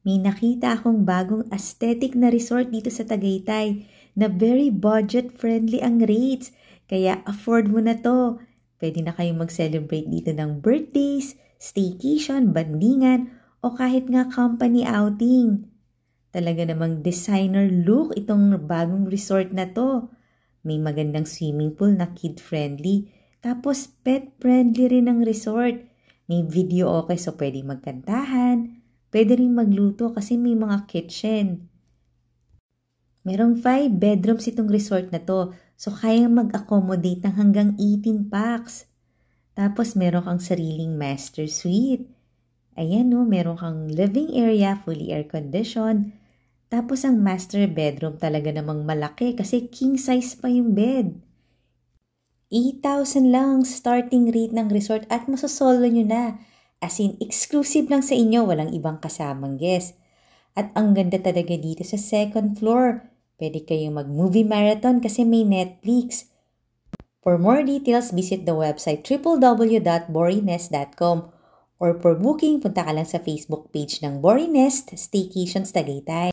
May nakita akong bagong aesthetic na resort dito sa Tagaytay na very budget-friendly ang rates. Kaya afford mo na to. Pwede na kayong mag-celebrate dito ng birthdays, staycation, bandingan, o kahit nga company outing. Talaga namang designer look itong bagong resort na to. May magandang swimming pool na kid-friendly. Tapos pet-friendly rin ang resort. May video okay so pwede magkantahan. Pwede rin magluto kasi may mga kitchen. Merong 5 bedrooms itong resort na to. So kayang mag-accommodate ng hanggang 18 packs. Tapos meron kang sariling master suite. Ayan no, meron kang living area, fully air-conditioned. Tapos ang master bedroom talaga namang malaki kasi king size pa yung bed. 8,000 lang ang starting rate ng resort at masasolo nyo na. As in, exclusive lang sa inyo, walang ibang kasamang guest. At ang ganda talaga dito sa second floor. Pwede kayong mag-movie marathon kasi may Netflix. For more details, visit the website www.borinest.com or for booking, punta ka lang sa Facebook page ng Borinest Staycations Tagaytay.